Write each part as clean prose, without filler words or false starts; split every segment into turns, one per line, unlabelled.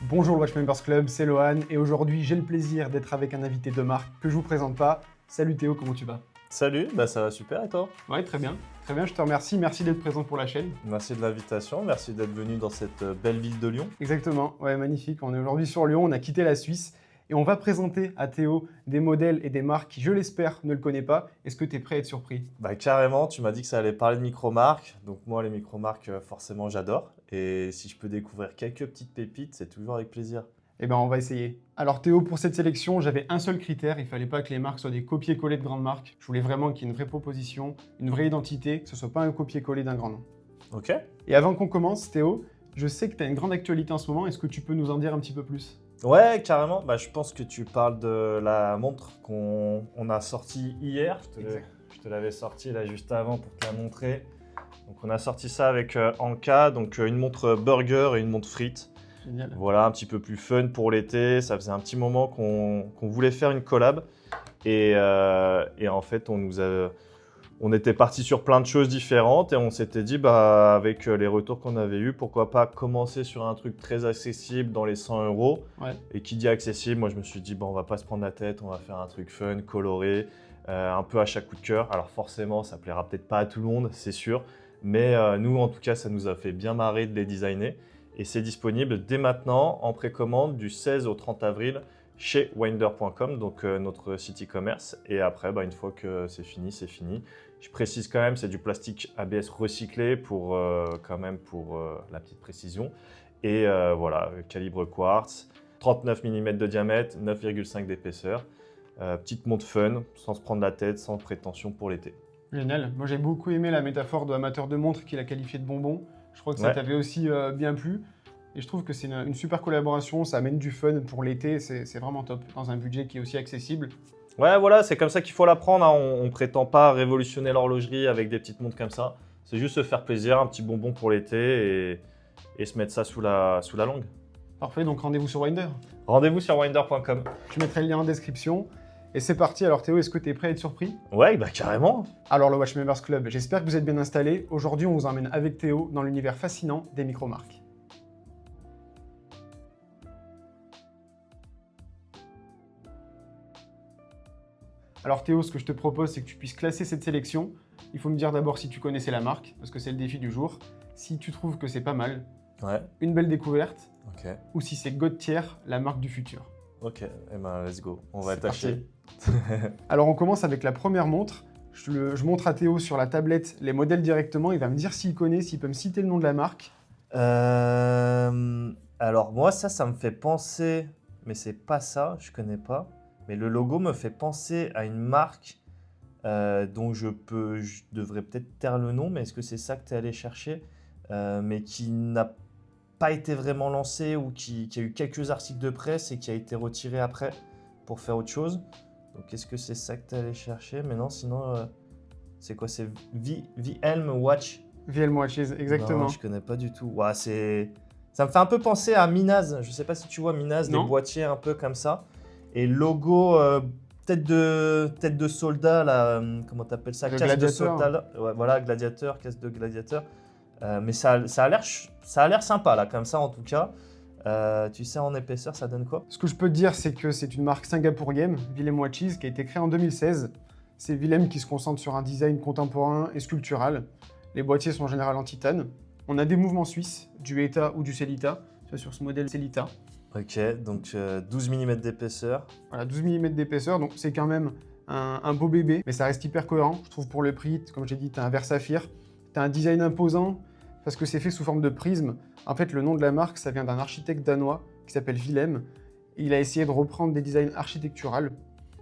Bonjour le Watchmembers Club, c'est Lohan et aujourd'hui j'ai le plaisir d'être avec un invité de marque que je vous présente pas. Salut Théo, comment tu vas?
Salut, ça va super et toi?
Ouais, très bien, je te remercie, merci d'être présent pour la chaîne.
Merci de l'invitation, merci d'être venu dans cette belle ville de Lyon.
Exactement, ouais, magnifique, on est aujourd'hui sur Lyon, on a quitté la Suisse et on va présenter à Théo des modèles et des marques qui, je l'espère, ne le connaît pas. Est-ce que tu es prêt à être surpris?
Carrément, tu m'as dit que ça allait parler de micro-marques, donc moi les micro-marques forcément j'adore et si je peux découvrir quelques petites pépites, c'est toujours avec plaisir.
Eh ben on va essayer. Alors Théo, pour cette sélection, j'avais un seul critère, il fallait pas que les marques soient des copier-coller de grandes marques. Je voulais vraiment qu'il y ait une vraie proposition, une vraie identité, que ce soit pas un copier-coller d'un grand nom.
Ok?
Et avant qu'on commence, Théo, je sais que tu as une grande actualité en ce moment, est-ce que tu peux nous en dire un petit peu plus?
Ouais, carrément, je pense que tu parles de la montre qu'on a sortie hier,
Exact.
je te l'avais sortie là juste avant pour te la montrer. Donc on a sorti ça avec Anka, donc une montre burger et une montre frites.
Génial.
Voilà, un petit peu plus fun pour l'été. Ça faisait un petit moment qu'on voulait faire une collab. Et en fait, on était parti sur plein de choses différentes et on s'était dit, avec les retours qu'on avait eus, pourquoi pas commencer sur un truc très accessible dans les 100 €.
Ouais.
Et qui dit accessible, moi je me suis dit, on va pas se prendre la tête, on va faire un truc fun, coloré, un peu à chaque coup de cœur. Alors forcément, ça plaira peut-être pas à tout le monde, c'est sûr. Mais nous, en tout cas, ça nous a fait bien marrer de les designer. Et c'est disponible dès maintenant en précommande du 16 au 30 avril chez winder.com, donc notre site e-commerce. Et après, une fois que c'est fini, c'est fini. Je précise quand même, c'est du plastique ABS recyclé pour la petite précision. Et voilà, calibre quartz, 39 mm de diamètre, 9,5 d'épaisseur. Petite montre fun, sans se prendre la tête, sans prétention pour l'été.
Génial. Moi, j'ai beaucoup aimé la métaphore de amateur de montre qu'il a qualifié de bonbon. Je crois que ça
Ouais.
t'avait aussi bien plu. Et je trouve que c'est une super collaboration, ça amène du fun pour l'été, c'est vraiment top, dans un budget qui est aussi accessible.
Ouais, voilà, c'est comme ça qu'il faut l'apprendre. Hein. On prétend pas révolutionner l'horlogerie avec des petites montres comme ça. C'est juste se faire plaisir, un petit bonbon pour l'été et se mettre ça sous la langue.
Parfait, donc rendez-vous sur Winder.
Rendez-vous sur winder.com.
Je mettrai le lien en description. Et c'est parti, alors Théo, est-ce que tu es prêt à être surpris?
Ouais, carrément.
Alors le Watchmembers Club, j'espère que vous êtes bien installés. Aujourd'hui, on vous emmène avec Théo dans l'univers fascinant des micro-marques. Alors Théo, ce que je te propose, c'est que tu puisses classer cette sélection. Il faut me dire d'abord si tu connaissais la marque, parce que c'est le défi du jour. Si tu trouves que c'est pas mal,
Ouais,
une belle découverte,
ok.
ou si c'est Goodyear, la marque du futur.
Ok, let's go. On va
C'est
attacher.
Alors on commence avec la première montre. Je montre à Théo sur la tablette les modèles directement. Il va me dire s'il connaît, s'il peut me citer le nom de la marque.
Alors moi, ça me fait penser, mais c'est pas ça, je connais pas. Mais le logo me fait penser à une marque dont je devrais peut-être taire le nom, mais est-ce que c'est ça que tu es allé chercher, mais qui n'a pas été vraiment lancé ou qui a eu quelques articles de presse et qui a été retiré après pour faire autre chose. Donc est-ce que c'est ça que tu es allé chercher? Mais non, sinon, c'est quoi? C'est VLM Watch?
VLM Watches, exactement.
Non, je connais pas du tout. Ouais, ça me fait un peu penser à Minaz. Je sais pas si tu vois Minaz, des
Non.
boîtiers un peu comme ça. Et logo tête de soldat, là, comment t'appelles ça?
Le
Casque de
gladiateur.
soldat. Là. Ouais, voilà, gladiateur, casque de gladiateur. Mais ça a l'air sympa, là, comme ça en tout cas. Tu sais, en épaisseur, ça donne quoi?
Ce que je peux te dire, c'est que c'est une marque singapourienne, VLM Watches, qui a été créée en 2016. C'est VLM qui se concentre sur un design contemporain et sculptural. Les boîtiers sont en général en titane. On a des mouvements suisses, du ETA ou du Celita. Sur ce modèle Celita.
Ok, donc 12 mm d'épaisseur.
Voilà, 12 mm d'épaisseur, donc c'est quand même un beau bébé, mais ça reste hyper cohérent. Je trouve pour le prix, comme j'ai dit, tu as un verre saphir, tu as un design imposant parce que c'est fait sous forme de prisme. En fait, le nom de la marque, ça vient d'un architecte danois qui s'appelle Willem. Il a essayé de reprendre des designs architecturaux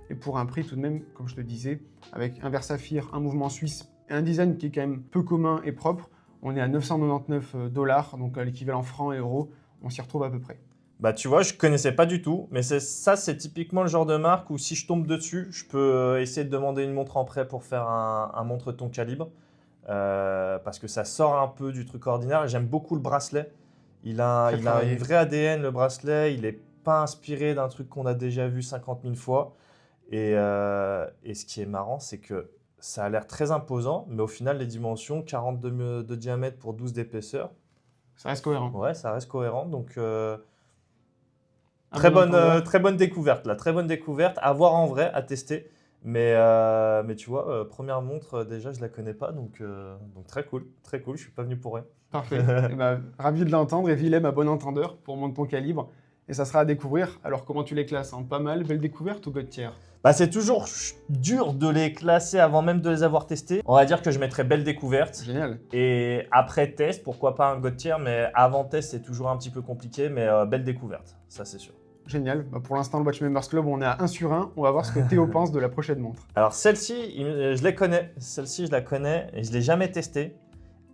et pour un prix tout de même, comme je te disais, avec un verre saphir, un mouvement suisse et un design qui est quand même peu commun et propre, on est à 999 $, donc à l'équivalent francs et euros, on s'y retrouve à peu près.
Tu vois, je connaissais pas du tout, mais c'est typiquement le genre de marque où si je tombe dessus, je peux essayer de demander une montre en prêt pour faire un montre de ton calibre, parce que ça sort un peu du truc ordinaire. J'aime beaucoup le bracelet. Il a une vraie ADN, le bracelet. Il n'est pas inspiré d'un truc qu'on a déjà vu 50 000 fois. Et ce qui est marrant, c'est que ça a l'air très imposant, mais au final, les dimensions, 40 de diamètre pour 12 d'épaisseur,
Ça reste cohérent.
ouais, ça reste cohérent. Donc Très
bon
bonne,
entendeur.
très bonne découverte, là. Très bonne découverte. À voir en vrai, à tester. Mais tu vois, première montre, déjà, je la connais pas. Donc très cool. Très cool. Je suis pas venu pour rien.
Parfait. Eh ben, ravi de l'entendre. Et Willem, à bon entendeur pour monter ton calibre. Et ça sera à découvrir. Alors, comment tu les classes, hein? Pas mal, belle découverte ou God tier?
Bah, c'est toujours dur de les classer avant même de les avoir testés. On va dire que je mettrais belle découverte.
Génial.
Et après test, pourquoi pas un God tier, mais avant test, c'est toujours un petit peu compliqué. Mais belle découverte, ça c'est sûr.
Génial. Bah, pour l'instant, le Watchmembers Club, on est à 1 sur 1. On va voir ce que Théo pense de la prochaine montre.
Alors celle-ci, je les connais. Celle-ci, je la connais et je l'ai jamais testée.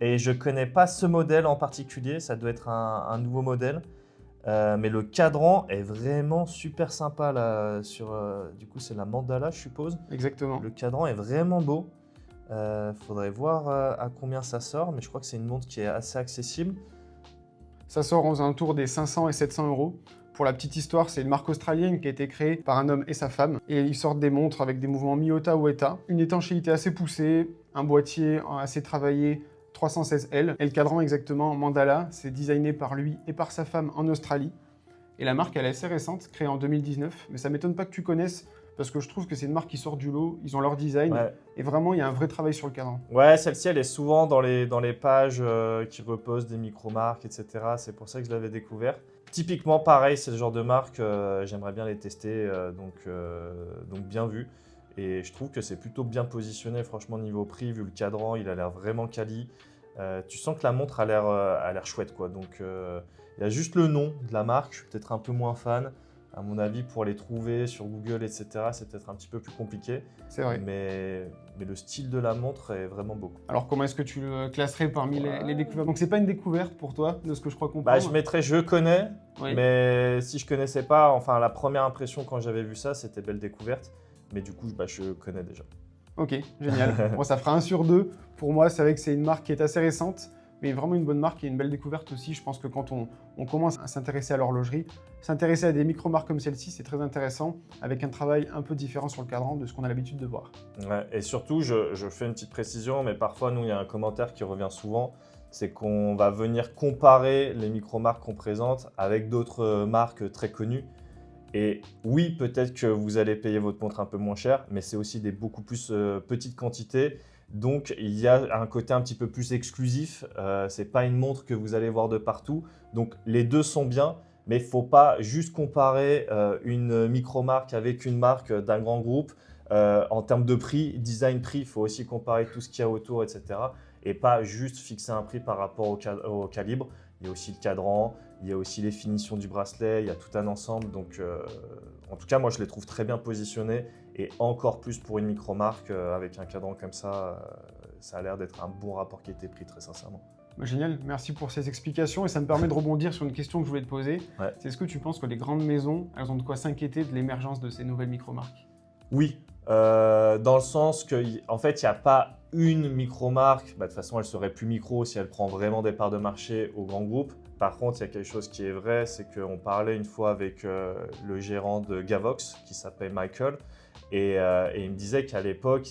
Et je connais pas ce modèle en particulier. Ça doit être un nouveau modèle. Mais le cadran est vraiment super sympa là. Du coup, c'est la Mandala, je suppose.
Exactement.
Le cadran est vraiment beau. Faudrait voir à combien ça sort, mais je crois que c'est une montre qui est assez accessible.
Ça sort aux alentours des 500 et 700 euros. Pour la petite histoire, c'est une marque australienne qui a été créée par un homme et sa femme. Et ils sortent des montres avec des mouvements mi-OTA ou ETA, une étanchéité assez poussée, un boîtier assez travaillé, 316L. Et le cadran exactement Mandala, c'est designé par lui et par sa femme en Australie. Et la marque, elle est assez récente, créée en 2019. Mais ça m'étonne pas que tu connaisses, parce que je trouve que c'est une marque qui sort du lot. Ils ont leur design.
Ouais.
Et vraiment, il y a un vrai travail sur le cadran.
Ouais, celle-ci, elle est souvent dans les pages qui reposent des micro-marques, etc. C'est pour ça que je l'avais découvert. Typiquement, pareil, c'est le genre de marque, j'aimerais bien les tester, donc bien vu. Et je trouve que c'est plutôt bien positionné, franchement, niveau prix, vu le cadran, il a l'air vraiment quali. Tu sens que la montre a l'air chouette, quoi. Donc, il y a juste le nom de la marque, je suis peut-être un peu moins fan. À mon avis, pour les trouver sur Google, etc., c'est peut-être un petit peu plus compliqué.
C'est vrai.
Mais le style de la montre est vraiment beau.
Alors, comment est-ce que tu le classerais parmi les découvertes? Donc, c'est pas une découverte pour toi, de ce que je crois comprendre.
Bah, je mettrais je connais,
Oui.
mais si je connaissais pas, enfin la première impression quand j'avais vu ça, c'était belle découverte. Mais du coup, bah, je connais déjà.
Ok, génial. Bon, ça fera 1 sur 2. Pour moi, c'est vrai que c'est une marque qui est assez récente, mais vraiment une bonne marque et une belle découverte aussi. Je pense que quand on commence à s'intéresser à l'horlogerie, s'intéresser à des micro-marques comme celle-ci, c'est très intéressant, avec un travail un peu différent sur le cadran de ce qu'on a l'habitude de voir.
Ouais, et surtout, je fais une petite précision, mais parfois, nous, il y a un commentaire qui revient souvent, c'est qu'on va venir comparer les micro-marques qu'on présente avec d'autres marques très connues. Et oui, peut-être que vous allez payer votre montre un peu moins cher, mais c'est aussi des beaucoup plus petites quantités. Donc, il y a un côté un petit peu plus exclusif. Ce n'est pas une montre que vous allez voir de partout. Donc, les deux sont bien, mais il ne faut pas juste comparer une micro-marque avec une marque d'un grand groupe. En termes de prix, design prix, il faut aussi comparer tout ce qu'il y a autour, etc. Et pas juste fixer un prix par rapport au calibre. Il y a aussi le cadran, il y a aussi les finitions du bracelet, il y a tout un ensemble. Donc, en tout cas, moi, je les trouve très bien positionnés. Et encore plus pour une micro-marque avec un cadran comme ça, ça a l'air d'être un bon rapport qualité-prix, très sincèrement.
Bah, génial, merci pour ces explications et ça me permet de rebondir sur une question que je voulais te poser.
Ouais.
C'est est-ce que tu penses que les grandes maisons, elles ont de quoi s'inquiéter de l'émergence de ces nouvelles micro-marques?
Oui, dans le sens qu'en fait, il n'y a pas une micro-marque. Bah, de toute façon, elle serait plus micro si elle prend vraiment des parts de marché au grand groupe. Par contre, il y a quelque chose qui est vrai, c'est qu'on parlait une fois avec le gérant de Gavox, qui s'appelle Michael, et il me disait qu'à l'époque,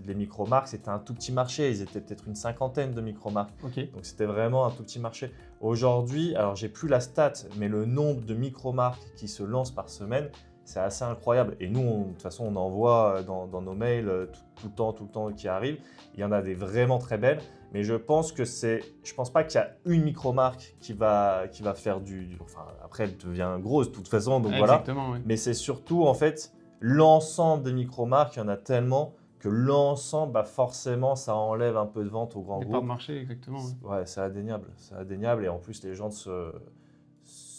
les micro-marques, c'était un tout petit marché. Ils étaient peut-être une 50aine de micro-marques.
Ok.
Donc, c'était vraiment un tout petit marché. Aujourd'hui, alors j'ai plus la stat, mais le nombre de micro-marques qui se lancent par semaine, c'est assez incroyable. Et nous, de toute façon, on en voit dans nos mails tout le temps qui arrivent. Il y en a des vraiment très belles. Mais je pense pas qu'il y a une micro-marque qui va faire enfin, après, elle devient grosse de toute façon, donc voilà.
Exactement, oui.
Mais c'est surtout, en fait, l'ensemble des micro-marques, il y en a tellement que l'ensemble, bah forcément, ça enlève un peu de vente au grand
Les
groupe.
parts de marché, exactement. Oui.
Ouais, c'est indéniable. C'est indéniable. Et en plus, les gens se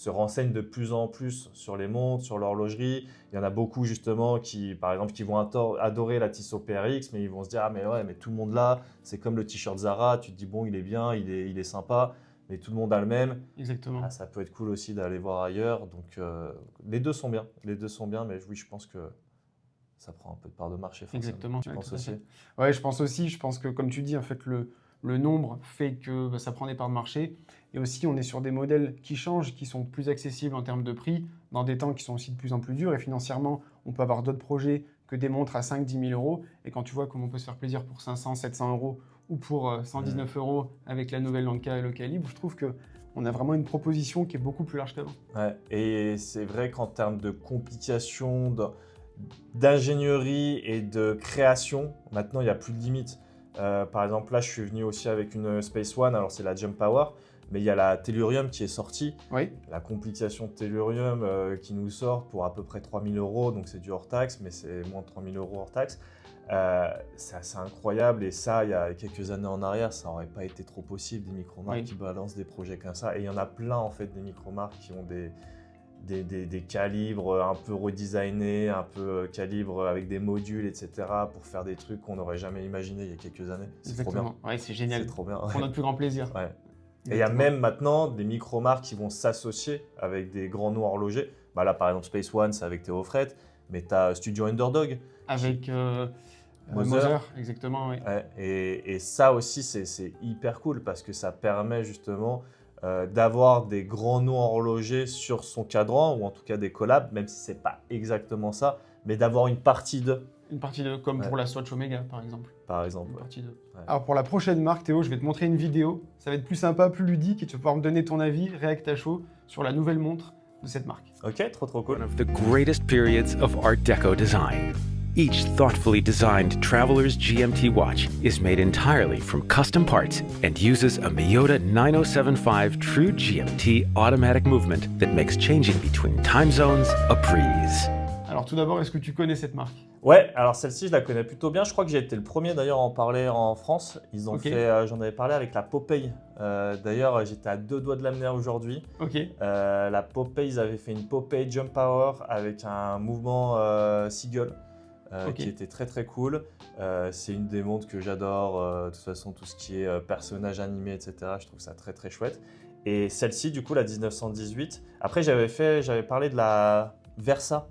renseignent de plus en plus sur les montres, sur l'horlogerie. Il y en a beaucoup justement qui, par exemple, qui vont adorer la Tissot PRX, mais ils vont se dire « Ah mais ouais, mais tout le monde l'a, c'est comme le t-shirt Zara, tu te dis bon, il est bien, il est sympa, mais tout le monde a le même. »
Exactement.
Ah, ça peut être cool aussi d'aller voir ailleurs. Donc les deux sont bien, mais oui, je pense que ça prend un peu de part de marché. Forcément.
Exactement.
Tu
Ouais,
penses
tout à
aussi?
fait. Ouais, je pense aussi. Je pense que, comme tu dis, en fait, le nombre fait que ça prend des parts de marché. Et aussi, on est sur des modèles qui changent, qui sont plus accessibles en termes de prix, dans des temps qui sont aussi de plus en plus durs. Et financièrement, on peut avoir d'autres projets que des montres à 5-10 000 euros. Et quand tu vois comment on peut se faire plaisir pour 500, 700 euros ou pour 119 euros avec la nouvelle Lanka et le calibre, je trouve qu'on on a vraiment une proposition qui est beaucoup plus large qu'avant.
Ouais. Et c'est vrai qu'en termes de complications, d'ingénierie et de création, maintenant, il n'y a plus de limite. Par exemple, là, je suis venu aussi avec une Space One, alors c'est la Jump Power, mais il y a la Tellurium qui est sortie.
Oui.
La complication de Tellurium qui nous sort pour à peu près 3 000 €, donc c'est du hors taxe, mais c'est moins de 3 000 € hors taxe. C'est assez incroyable, et ça, il y a quelques années en arrière, ça n'aurait pas été trop possible, des micro-marques qui balancent des projets comme ça. Et il y en a plein, en fait, des micro-marques qui ont des calibres un peu redesignés, un peu calibres avec des modules, etc., pour faire des trucs qu'on n'aurait jamais imaginé il y a quelques années. C'est trop bien.
Ouais, c'est génial.
C'est trop bien.
Pour notre plus grand plaisir.
Ouais. Et il y a même maintenant des micro-marques qui vont s'associer avec des grands noms horlogers. Bah là, par exemple, Space One, c'est avec Théo Fret, mais tu as Studio Underdog.
Avec
Mother.
exactement, oui.
Ouais, et ça aussi, c'est hyper cool parce que ça permet justement d'avoir des grands noms horlogers sur son cadran, ou en tout cas des collabs, même si c'est pas exactement ça, mais d'avoir une partie d'eux.
Une partie de, comme pour la Swatch Omega, par exemple.
Par exemple,
Une partie de.
Ouais.
Alors pour la prochaine marque, Théo, je vais te montrer une vidéo. Ça va être plus sympa, plus ludique, et tu vas pouvoir me donner ton avis, react à chaud, sur la nouvelle montre de cette marque.
Ok, trop cool.
One of the greatest periods of Art Deco design. Each thoughtfully designed traveler's GMT watch is made entirely from custom parts and uses a Miyota 9075 true GMT automatic movement that makes changing between time zones a breeze.
Alors tout d'abord, est-ce que tu connais cette marque?
Ouais, alors celle-ci, je la connais plutôt bien. Je crois que j'ai été le premier d'ailleurs à en parler en France. Ils ont fait, j'en avais parlé avec la Popeye. D'ailleurs, j'étais à 2 doigts de l'amener aujourd'hui.
Ok.
La Popeye, ils avaient fait une Popeye Jump Power avec un mouvement Seagull. Qui était très cool. C'est une des montres que j'adore. De toute façon, tout ce qui est personnage animé, etc., je trouve ça très chouette. Et celle-ci, du coup, la 1918. Après, j'avais parlé de la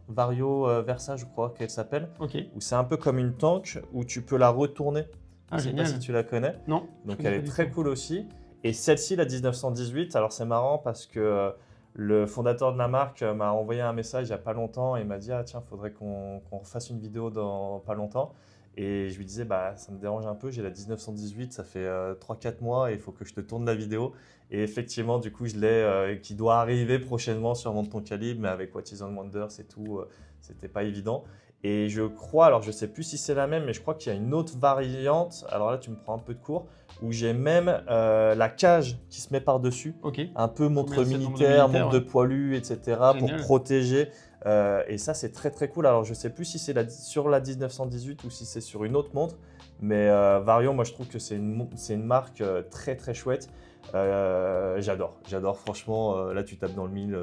Vario Versa, je crois qu'elle s'appelle. Où c'est un peu comme une tank où tu peux la retourner. Je sais pas si tu la connais.
Non.
Donc elle est très cool aussi. Et celle-ci, la 1918, alors c'est marrant parce que le fondateur de la marque m'a envoyé un message il n'y a pas longtemps et m'a dit « Ah tiens, il faudrait qu'on refasse une vidéo dans pas longtemps ». Et je lui disais « Bah ça me dérange un peu, j'ai la 1918, ça fait 3-4 mois et il faut que je te tourne la vidéo ». Et effectivement, du coup, je l'ai, qui doit arriver prochainement sur Montre ton calibre, mais avec What is on Wonder, c'est tout, c'était pas évident. Et je crois, alors je sais plus si c'est la même, mais je crois qu'il y a une autre variante, alors là tu me prends un peu de cours, où j'ai même la cage qui se met par-dessus, un peu montre militaire, montre de poilu, etc. pour protéger. Et ça c'est très cool. Alors je sais plus si c'est sur la 1918 ou si c'est sur une autre montre, mais Vario, moi je trouve que c'est une marque très chouette. J'adore franchement, là tu tapes dans le mille,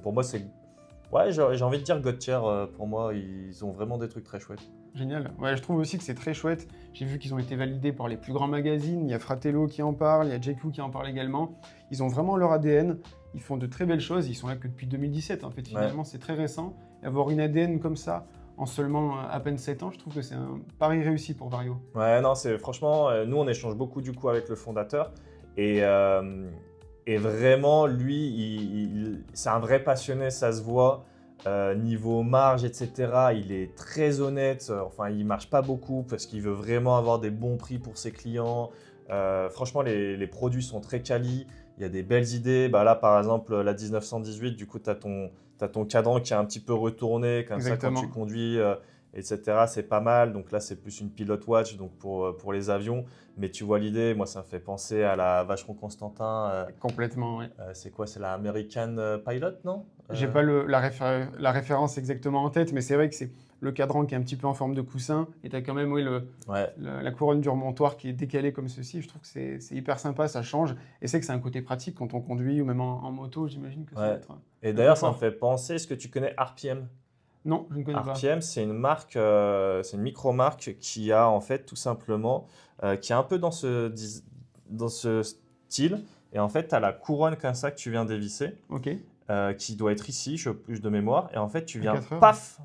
pour moi c'est... Ouais, j'ai envie de dire Goodyear, pour moi, ils ont vraiment des trucs très chouettes.
Génial. Ouais, je trouve aussi que c'est très chouette. J'ai vu qu'ils ont été validés par les plus grands magazines. Il y a Fratello qui en parle, il y a JQ qui en parle également. Ils ont vraiment leur ADN. Ils font de très belles choses. Ils sont là que depuis 2017, en fait. Finalement, c'est très récent. Et avoir une ADN comme ça, en seulement à peine 7 ans, je trouve que c'est un pari réussi pour Vario. Ouais,
non, c'est franchement, nous, on échange beaucoup du coup avec le fondateur. Et vraiment, lui, c'est un vrai passionné, ça se voit. Niveau marge, etc., il est très honnête. Enfin, il ne marche pas beaucoup parce qu'il veut vraiment avoir des bons prix pour ses clients. Franchement, les produits sont très quali. Il y a des belles idées. Bah, là, par exemple, la 1918, du coup, tu as ton cadran qui est un petit peu retourné. Comme ça, quand tu conduis, etc., c'est pas mal. Donc là, c'est plus une pilot watch donc pour les avions. Mais tu vois l'idée, moi, ça me fait penser à la Vacheron Constantin.
Complètement, oui.
C'est quoi? C'est la American Pilot, non?
J'ai pas la référence exactement en tête, mais c'est vrai que c'est le cadran qui est un petit peu en forme de coussin. Et tu as quand même la couronne du remontoir qui est décalée comme ceci. Je trouve que c'est hyper sympa, ça change. Et c'est que c'est un côté pratique quand on conduit ou même en moto, j'imagine que ça va être...
Et d'ailleurs, ça me fait penser, est-ce que tu connais RPM?
Non, je ne connais pas.
RPM, c'est une marque, c'est une micro-marque qui a en fait tout simplement, qui est un peu dans ce style. Et en fait, tu as la couronne comme ça que tu viens dévisser, qui doit être ici, de mémoire. Et en fait, tu viens, paf,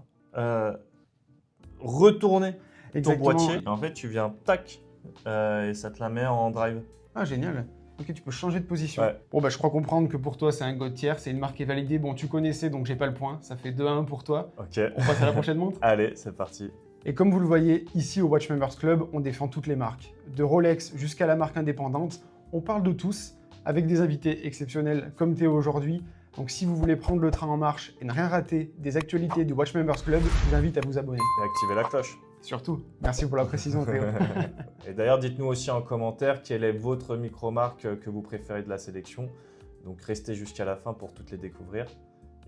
retourner ton boîtier. Et en fait, tu viens, tac, et ça te la met en drive.
Ah, génial. Ok, tu peux changer de position.
Ouais.
Bon, bah, je crois comprendre que pour toi, c'est un Goodyear, c'est une marque qui est validée. Bon, tu connaissais, donc j'ai pas le point. Ça fait 2-1 pour toi.
Ok.
On passe à la prochaine montre.
Allez, c'est parti.
Et comme vous le voyez, ici au Watch Members Club, on défend toutes les marques. De Rolex jusqu'à la marque indépendante, on parle de tous. avec des invités exceptionnels comme Théo aujourd'hui. Donc si vous voulez prendre le train en marche et ne rien rater des actualités du Watch Members Club, je vous invite à vous abonner.
Et activez la cloche.
Surtout, merci pour la précision Théo.
Et d'ailleurs, dites-nous aussi en commentaire quelle est votre micro-marque que vous préférez de la sélection. Donc restez jusqu'à la fin pour toutes les découvrir.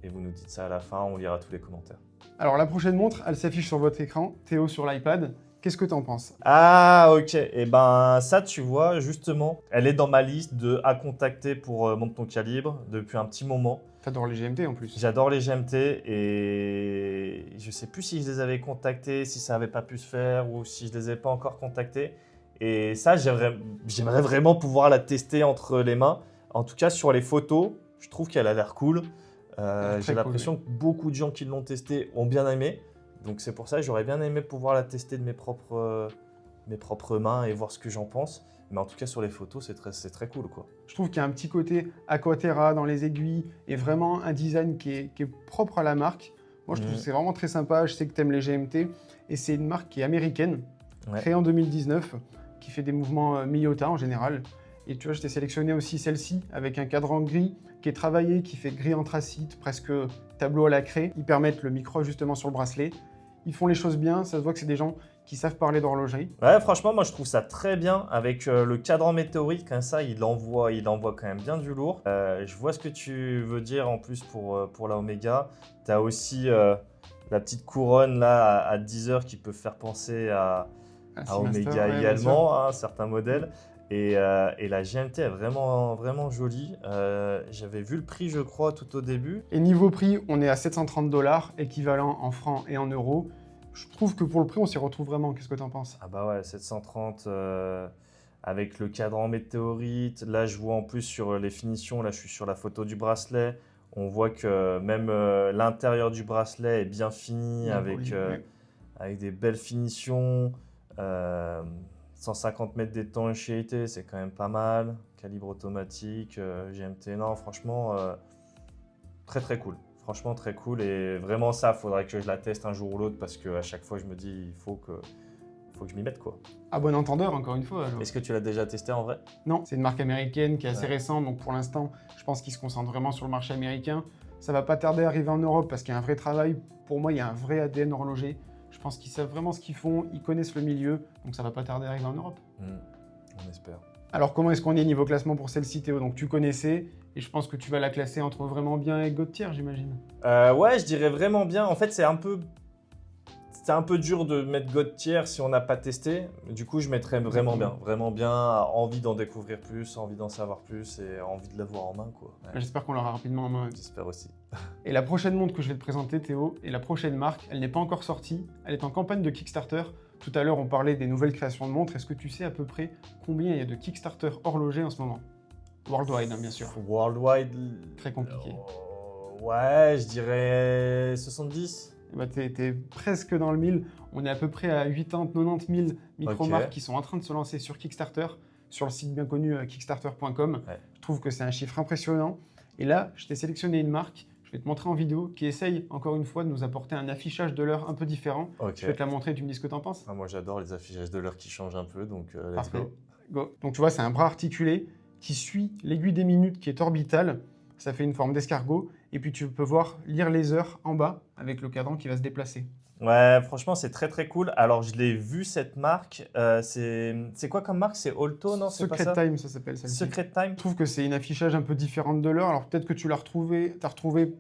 Et vous nous dites ça à la fin, on lira tous les commentaires.
Alors la prochaine montre, elle s'affiche sur votre écran, Théo sur l'iPad. Qu'est-ce que tu en penses?
Ah ok, et ben ça tu vois, justement, elle est dans ma liste à contacter pour Monte ton calibre depuis un petit moment.
T'adores les GMT en plus.
J'adore les GMT et je sais plus si je les avais contactés, si ça n'avait pas pu se faire ou si je les ai pas encore contactés. Et ça, j'aimerais vraiment pouvoir la tester entre les mains. En tout cas, sur les photos, je trouve qu'elle a l'air cool. J'ai l'impression que beaucoup de gens qui l'ont testée ont bien aimé. Donc c'est pour ça que j'aurais bien aimé pouvoir la tester de mes propres mains et voir ce que j'en pense. Mais en tout cas, sur les photos, c'est très cool, quoi.
Je trouve qu'il y a un petit côté Aquaterra dans les aiguilles et vraiment un design qui est propre à la marque. Moi, je trouve que c'est vraiment très sympa. Je sais que tu aimes les GMT et c'est une marque qui est américaine, créée en 2019, qui fait des mouvements Miyota en général. Et tu vois, je t'ai sélectionné aussi celle-ci avec un cadran gris qui est travaillé, qui fait gris anthracite, presque tableau à la craie. Ils permettent le micro-ajustement sur le bracelet. Ils font les choses bien, ça se voit que c'est des gens qui savent parler d'horlogerie.
Ouais, franchement, moi je trouve ça très bien avec le cadran météorite, comme ça, il envoie quand même bien du lourd. Je vois ce que tu veux dire en plus pour la Omega. Tu as aussi la petite couronne là à 10 heures qui peut faire penser à Omega également, certains modèles. Et la GMT est vraiment, vraiment jolie. J'avais vu le prix, je crois, tout au début.
Et niveau prix, on est à 730$, équivalent en francs et en euros. Je trouve que pour le prix, on s'y retrouve vraiment. Qu'est-ce que tu en penses?
Ah bah ouais, 730 avec le cadran météorite. Là, je vois en plus sur les finitions, là, je suis sur la photo du bracelet. On voit que même l'intérieur du bracelet est bien fini avec des belles finitions. 150 mètres d'étanchéité, c'est quand même pas mal. Calibre automatique, GMT, non, franchement, très très cool. Franchement, très cool. Et vraiment, ça, il faudrait que je la teste un jour ou l'autre parce qu'à chaque fois, je me dis, il faut que je m'y mette, quoi.
À bon entendeur, encore une fois. Alors.
Est-ce que tu l'as déjà testé en vrai?
Non, c'est une marque américaine qui est assez récente. Donc pour l'instant, je pense qu'ils se concentrent vraiment sur le marché américain. Ça va pas tarder à arriver en Europe parce qu'il y a un vrai travail. Pour moi, il y a un vrai ADN horloger. Je pense qu'ils savent vraiment ce qu'ils font, ils connaissent le milieu, donc ça va pas tarder à arriver en Europe.
On espère.
Alors comment est-ce qu'on est niveau classement pour celle-ci, Théo? Donc tu connaissais, et je pense que tu vas la classer entre vraiment bien et God tier, j'imagine.
Ouais, je dirais vraiment bien. En fait, c'est un peu dur de mettre God tier si on n'a pas testé. Du coup, je mettrais vraiment bien, envie d'en découvrir plus, envie d'en savoir plus et envie de l'avoir en main, quoi. Ouais.
J'espère qu'on l'aura rapidement en main.
J'espère aussi.
Et la prochaine montre que je vais te présenter, Théo, et la prochaine marque, elle n'est pas encore sortie, elle est en campagne de Kickstarter. Tout à l'heure, on parlait des nouvelles créations de montres. Est-ce que tu sais à peu près combien il y a de Kickstarter horlogers en ce moment? Worldwide, hein, bien sûr.
Worldwide.
Très compliqué.
Ouais, je dirais 70.
Bah, t'es presque dans le 1000. On est à peu près à 80-90 000 micro-marques qui sont en train de se lancer sur Kickstarter, sur le site bien connu kickstarter.com.
Ouais.
Je trouve que c'est un chiffre impressionnant. Et là, je t'ai sélectionné une marque, je vais te montrer en vidéo, qui essaye encore une fois de nous apporter un affichage de l'heure un peu différent. Je vais te la montrer et tu me dis ce que tu en penses.
Moi, j'adore les affichages de l'heure qui changent un peu, donc let's
go. Donc tu vois, c'est un bras articulé qui suit l'aiguille des minutes qui est orbitale. Ça fait une forme d'escargot. Et puis tu peux voir lire les heures en bas avec le cadran qui va se déplacer.
Ouais, franchement, c'est très très cool. Alors, je l'ai vu cette marque. C'est quoi comme marque? C'est Alto, non?
Secret Time, ça s'appelle celle-ci.
Secret Time.
Je trouve que c'est une affichage un peu différente de l'heure. Alors peut-être que tu l'as retrouvé, t'as retrouvé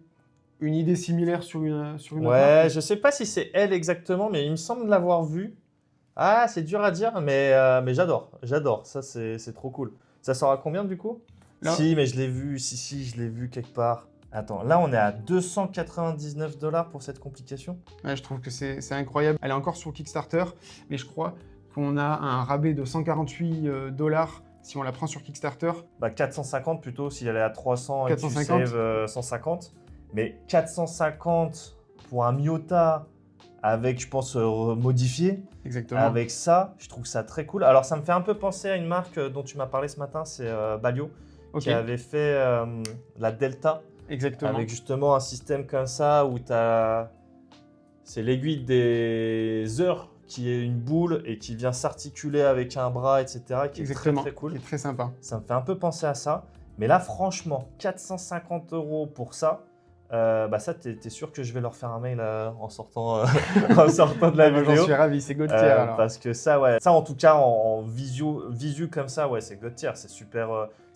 une idée similaire sur une autre marque.
Je sais pas si c'est elle exactement, mais il me semble l'avoir vue. Ah, c'est dur à dire, mais j'adore. J'adore. Ça, c'est trop cool. Ça sort à combien du coup?
Là,
si, mais je l'ai vu. Si, je l'ai vu quelque part. Attends, là on est à 299$ pour cette complication.
Ouais, je trouve que c'est incroyable. Elle est encore sur Kickstarter, mais je crois qu'on a un rabais de 148$ si on la prend sur Kickstarter.
450 plutôt, si elle est à 300
450.
et tu saves 150. Mais 450 pour un Miyota avec, je pense, modifié.
Exactement.
Avec ça, je trouve ça très cool. Alors ça me fait un peu penser à une marque dont tu m'as parlé ce matin, c'est Balio, qui avait fait la Delta.
Exactement.
Avec justement un système comme ça où c'est l'aiguille des heures qui est une boule et qui vient s'articuler avec un bras, etc. qui est très, très cool.
Qui est très sympa.
Ça me fait un peu penser à ça. Mais là, franchement, 450 € pour ça, ça, t'es sûr que je vais leur faire un mail en sortant, en sortant de la
Moi,
vidéo.
j'en suis ravi, c'est God tier alors.
Parce que ça, ouais, ça en tout cas en visu comme ça, ouais, c'est God tier, c'est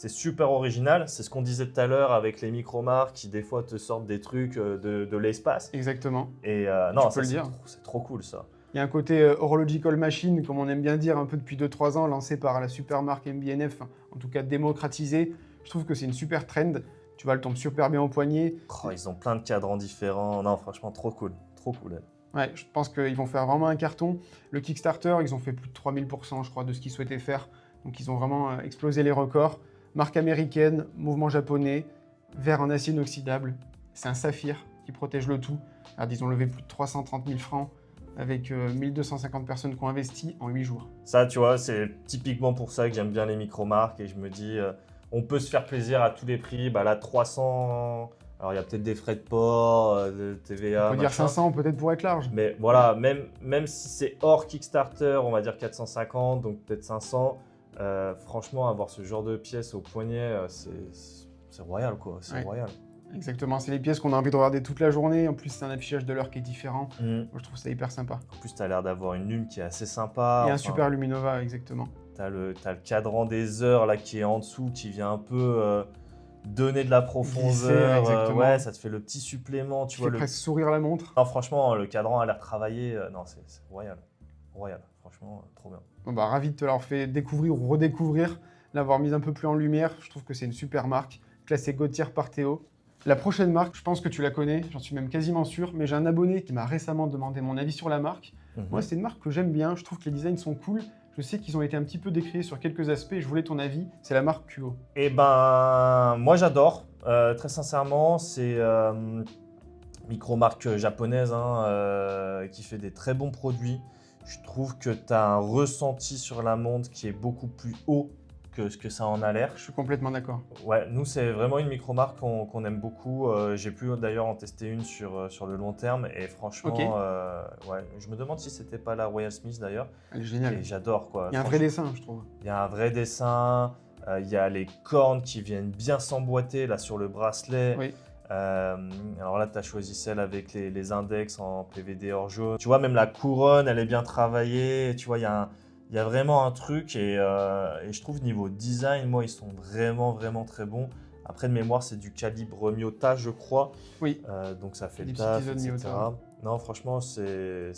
super original. C'est ce qu'on disait tout à l'heure avec les micro-marques qui des fois te sortent des trucs de l'espace.
Exactement.
Et non,
Tu peux le dire.
C'est trop cool ça.
Il y a un côté horological machine, comme on aime bien dire, un peu depuis 2-3 ans, lancé par la super marque MB&F, en tout cas démocratisé. Je trouve que c'est une super trend. Tu vois, elle tombe super bien au poignet.
Oh, ils ont plein de cadrans différents. Non, franchement, trop cool. Trop cool.
Ouais, je pense qu'ils vont faire vraiment un carton. Le Kickstarter, ils ont fait plus de 3000%, je crois, de ce qu'ils souhaitaient faire. Donc, ils ont vraiment explosé les records. Marque américaine, mouvement japonais, verre en acier inoxydable. C'est un saphir qui protège le tout. Alors, ils ont levé plus de 330 000 francs avec 1250 personnes qui ont investi en 8 jours.
Ça, tu vois, c'est typiquement pour ça que j'aime bien les micro-marques et je me dis, on peut se faire plaisir à tous les prix. Bah là, 300. Alors, il y a peut-être des frais de port, de TVA.
On peut dire 500 peut-être pour être large.
Mais voilà, même si c'est hors Kickstarter, on va dire 450, donc peut-être 500. Franchement, avoir ce genre de pièces au poignet, c'est royal, quoi. C'est royal.
Exactement, c'est les pièces qu'on a envie de regarder toute la journée. En plus, c'est un affichage de l'heure qui est différent. Moi, je trouve ça hyper sympa.
En plus, tu as l'air d'avoir une lume qui est assez sympa.
Et un super Luminova, exactement.
T'as le cadran des heures là qui est en dessous, qui vient un peu donner de la profondeur.
Exactement.
Ouais, ça te fait le petit supplément. Tu vois
presque sourire la montre.
Non, franchement, le cadran a l'air travaillé. Non, c'est royal. Royal. Franchement, trop bien.
Bon, bah, ravi de te l'avoir fait découvrir ou redécouvrir, l'avoir mise un peu plus en lumière. Je trouve que c'est une super marque, classée God tier par Théo. La prochaine marque, je pense que tu la connais, j'en suis même quasiment sûr, mais j'ai un abonné qui m'a récemment demandé mon avis sur la marque. Moi, c'est une marque que j'aime bien, je trouve que les designs sont cool. Je sais qu'ils ont été un petit peu décriés sur quelques aspects, je voulais ton avis. C'est la marque Kuo.
Eh ben, moi j'adore. Très sincèrement, c'est micro-marque japonaise qui fait des très bons produits. Je trouve que tu as un ressenti sur la montre qui est beaucoup plus haut que ce que ça en a l'air.
Je suis complètement d'accord.
Ouais, nous c'est vraiment une micro-marque qu'on aime beaucoup. J'ai pu d'ailleurs en tester une sur le long terme et franchement, ouais, je me demande si c'était pas la Royal Smith d'ailleurs.
Elle est géniale.
Et j'adore quoi.
Il y a un vrai dessin, je trouve.
Il y a un vrai dessin. Il y a les cornes qui viennent bien s'emboîter là sur le bracelet.
Oui.
Alors là, tu as choisi celle avec les index en PVD or jaune. Tu vois, même la couronne, elle est bien travaillée. Tu vois, il y a vraiment un truc et je trouve niveau design, moi, ils sont vraiment très bons. Après, de mémoire, c'est du calibre Miyota, je crois.
Oui.
Donc ça fait le
Citizen
taf, etc.
Miyota.
Non, franchement, c'est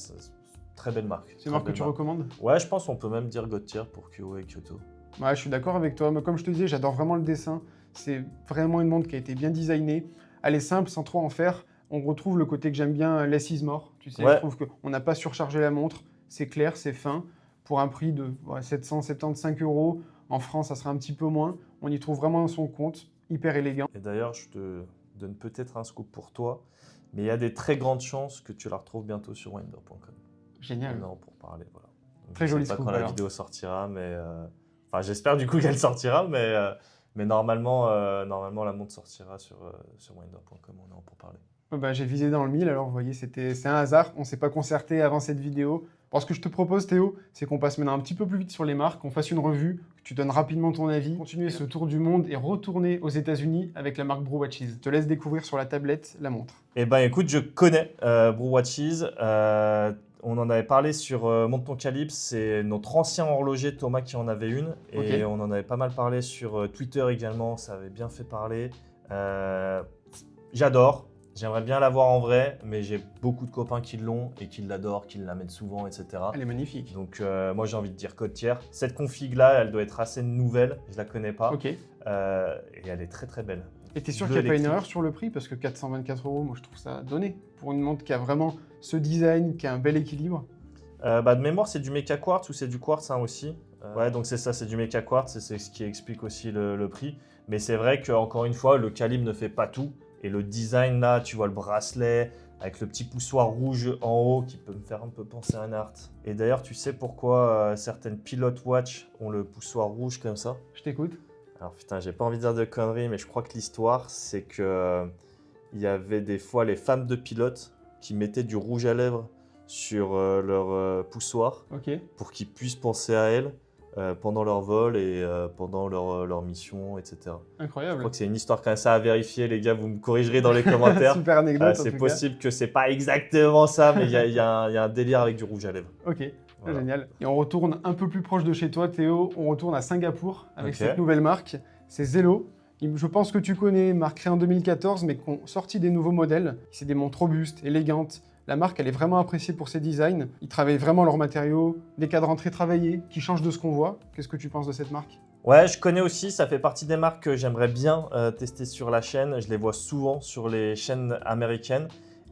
très belle marque.
C'est une marque que tu recommandes?
Ouais, je pense qu'on peut même dire God tier pour Kuo et Kyoto.
Ouais, je suis d'accord avec toi. Mais comme je te disais, j'adore vraiment le dessin. C'est vraiment une montre qui a été bien designée. Elle est simple, sans trop en faire. On retrouve le côté que j'aime bien, less is more. Tu sais,
Ouais.
je trouve qu'on n'a pas surchargé la montre. C'est clair, c'est fin. Pour un prix de 775 €. En France, ça sera un petit peu moins. On y trouve vraiment son compte. Hyper élégant.
Et d'ailleurs, je te donne peut-être un scoop pour toi, mais il y a des très grandes chances que tu la retrouves bientôt sur winder.com.
Génial.
Non, pour parler, voilà. Donc,
Très
je
joli
sais pas
scoop,
quand la
alors.
vidéo sortira, mais enfin, j'espère du coup qu'elle sortira, mais normalement, la montre sortira sur winder.com. On est en pour parler.
Bah, j'ai visé dans le mille, alors vous voyez, c'est un hasard. On ne s'est pas concerté avant cette vidéo. Alors, ce que je te propose, Théo, c'est qu'on passe maintenant un petit peu plus vite sur les marques, qu'on fasse une revue, que tu donnes rapidement ton avis, continuer ce tour du monde et retourner aux États-Unis avec la marque Brew Watches. Je te laisse découvrir sur la tablette la montre.
Eh ben, écoute, je connais Brew Watches. On en avait parlé sur Monte ton calibre, c'est notre ancien horloger Thomas qui en avait une. Et on en avait pas mal parlé sur Twitter également, ça avait bien fait parler. J'adore, j'aimerais bien l'avoir en vrai, mais j'ai beaucoup de copains qui l'ont et qui l'adorent, qui la mettent souvent, etc.
Elle est magnifique.
Donc moi j'ai envie de dire God tier. Cette config-là, elle doit être assez nouvelle, je la connais pas.
Ok. Et
Et elle est très belle.
t'es sûr
Bleu
qu'il n'y a pas une
électrique.
erreur sur le prix? Parce que 424 €, moi je trouve ça donné. Pour une montre qui a vraiment ce design, qui a un bel équilibre.
De mémoire, c'est du Mecha Quartz ou c'est du Quartz aussi. Ouais, donc c'est ça, c'est du Mecha Quartz et c'est ce qui explique aussi le prix. Mais c'est vrai qu'encore une fois, le calibre ne fait pas tout. Et le design là, tu vois le bracelet avec le petit poussoir rouge en haut qui peut me faire un peu penser à un art. Et d'ailleurs, tu sais pourquoi certaines Pilot Watch ont le poussoir rouge comme ça?
Je t'écoute.
Alors putain, j'ai pas envie de dire de conneries, mais je crois que l'histoire, c'est que il y avait des fois les femmes de pilotes qui mettaient du rouge à lèvres sur leur poussoir
Ok.
pour qu'ils puissent penser à elles. pendant leur vol et pendant leur mission, etc. Je
Incroyable.
crois que c'est une histoire comme ça à vérifier, les gars, vous me corrigerez dans les commentaires.
Super anecdote.
C'est possible que c'est pas exactement ça, mais il y a un délire avec du rouge à lèvres.
Ok,
Voilà.
génial. Et on retourne un peu plus proche de chez toi, Théo. On retourne à Singapour avec
Ok.
cette nouvelle marque. C'est Zello. Je pense que tu connais, marque créée en 2014, mais qui ont sorti des nouveaux modèles. C'est des montres robustes, élégantes. La marque, elle est vraiment appréciée pour ses designs. Ils travaillent vraiment leurs matériaux, des cadres très travaillés, qui changent de ce qu'on voit. Qu'est-ce que tu penses de cette marque?
Ouais, je connais aussi, ça fait partie des marques que j'aimerais bien tester sur la chaîne. Je les vois souvent sur les chaînes américaines.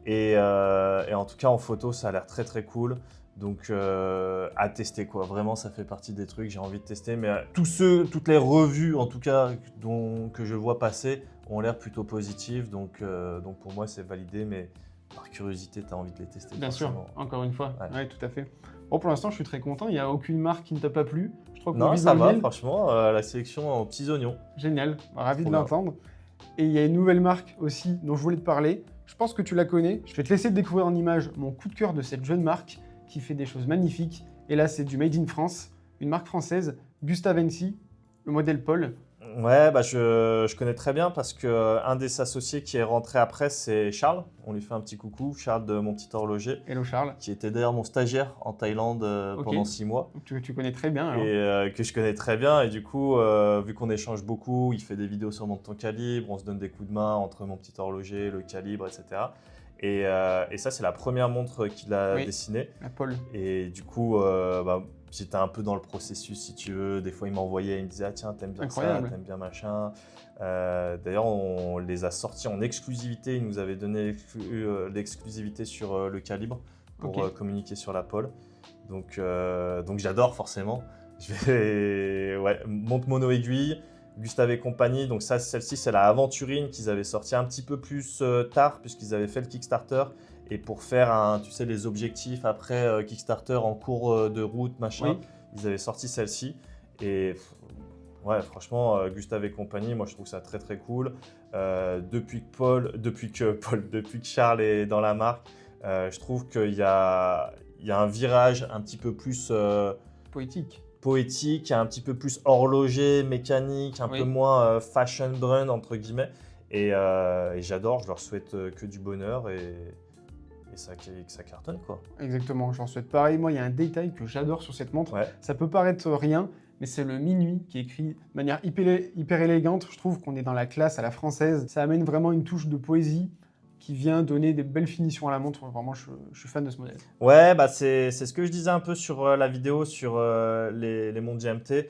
Et en tout cas, en photo, ça a l'air très très cool. Donc, à tester quoi. Vraiment, ça fait partie des trucs que j'ai envie de tester. Mais toutes les revues, en tout cas, que je vois passer, ont l'air plutôt positives. Donc pour moi, c'est validé. Mais par curiosité, tu as envie de les tester.
Bien sûr,
forcément.
encore une fois.
Ouais.
Ouais, tout à fait. Bon, pour l'instant, je suis très content. Il n'y a aucune marque qui ne t'a pas plu. Je crois qu'on
Non,
vise
ça
dans le
va,
mille.
franchement. La sélection en petits oignons.
Génial, ravi de
Trop bien.
l'entendre. Et il y a une nouvelle marque aussi dont je voulais te parler. Je pense que tu la connais. Je vais te laisser découvrir en image mon coup de cœur de cette jeune marque qui fait des choses magnifiques. Et là, c'est du Made in France, une marque française, Gustavency, le modèle Paul.
Ouais, bah je connais très bien parce que un des associés qui est rentré après, c'est Charles. On lui fait un petit coucou, Charles de Mon Petit Horloger,
Hello Charles,
qui était d'ailleurs mon stagiaire en Thaïlande
Ok.
pendant 6 mois
tu connais très bien alors.
et que je connais très bien. Et du coup, vu qu'on échange beaucoup, il fait des vidéos sur Monte ton calibre, on se donne des coups de main entre Mon Petit Horloger, le calibre, etc. Et ça, c'est la première montre qu'il a
Oui.
dessinée.
La Paul.
Et du coup, j'étais un peu dans le processus, si tu veux. Des fois, il m'envoyait, il me disait « Ah tiens, t'aimes bien ça,
Incroyable.
t'aimes bien machin ». D'ailleurs, on les a sortis en exclusivité. Il nous avait donné l'exclusivité sur le calibre pour
Ok.
communiquer sur la pole. Donc j'adore forcément. Ouais, montre mono-aiguille, Gustave et compagnie. Donc celle-ci, c'est la Aventurine qu'ils avaient sorti un petit peu plus tard puisqu'ils avaient fait le Kickstarter. Et pour faire tu sais, les objectifs après Kickstarter en cours de route, machin,
Oui.
ils avaient sorti celle-ci. Et ouais, franchement, Gustave et compagnie, moi je trouve ça très très cool. Depuis que Charles est dans la marque, je trouve qu'il y a un virage un petit peu plus
Poétique.
poétique, un petit peu plus horloger, mécanique, un
Oui.
peu moins fashion brand entre guillemets. Et j'adore, je leur souhaite que du bonheur et que ça cartonne quoi.
Exactement, j'en souhaite pareil. Moi, il y a un détail que j'adore sur cette montre.
Ouais.
Ça peut paraître rien, mais c'est le minuit qui est écrit de manière hyper élégante. Je trouve qu'on est dans la classe à la française. Ça amène vraiment une touche de poésie qui vient donner des belles finitions à la montre. Vraiment, je suis fan de ce modèle.
Ouais, bah c'est ce que je disais un peu sur la vidéo sur les montres GMT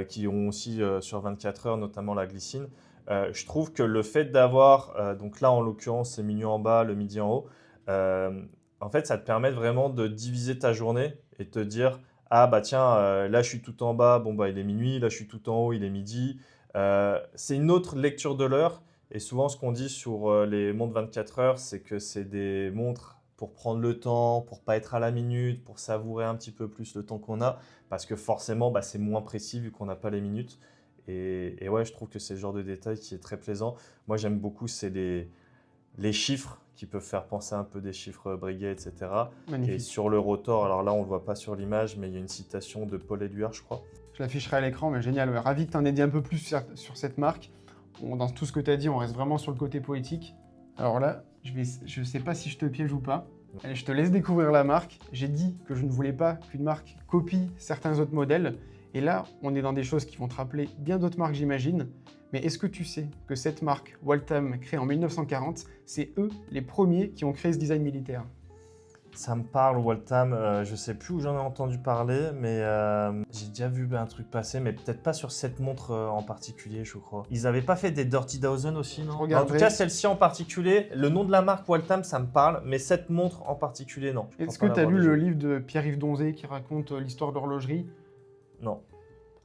qui ont aussi sur 24 heures, notamment la glycine. Je trouve que le fait d'avoir, donc là en l'occurrence c'est minuit en bas, le midi en haut, en fait ça te permet vraiment de diviser ta journée et te dire ah bah tiens là je suis tout en bas, bon bah il est minuit, là je suis tout en haut, il est midi. C'est une autre lecture de l'heure et souvent ce qu'on dit sur les montres 24 heures c'est que c'est des montres pour prendre le temps, pour pas être à la minute, pour savourer un petit peu plus le temps qu'on a parce que forcément bah, c'est moins précis vu qu'on n'a pas les minutes. Et ouais, je trouve que c'est le genre de détail qui est très plaisant. Moi, j'aime beaucoup, c'est les chiffres qui peuvent faire penser un peu des chiffres Breguet, etc. Et
Magnifique.
sur le rotor, alors là, on ne le voit pas sur l'image, mais il y a une citation de Paul Éluard, je crois.
Je l'afficherai à l'écran, mais génial. Ouais, ravi que tu en aies dit un peu plus sur cette marque. Dans tout ce que tu as dit, on reste vraiment sur le côté poétique. Alors là, je sais pas si je te piège ou pas. Allez, je te laisse découvrir la marque. J'ai dit que je ne voulais pas qu'une marque copie certains autres modèles. Et là, on est dans des choses qui vont te rappeler bien d'autres marques, j'imagine. Mais est-ce que tu sais que cette marque, Waltham, créée en 1940, c'est eux les premiers qui ont créé ce design militaire?
Ça me parle, Waltham. Je sais plus où j'en ai entendu parler, mais j'ai déjà vu un truc passer, mais peut-être pas sur cette montre en particulier, je crois. Ils avaient pas fait des Dirty Dozen aussi, non? En
regarderai.
tout cas, celle-ci en particulier, le nom de la marque Waltham, ça me parle, mais cette montre en particulier, non. Je
Est-ce
pense
que
pas
tu as
l'avoir
lu le
déjà.
livre de Pierre-Yves Donzé qui raconte l'histoire de l'horlogerie?
Non.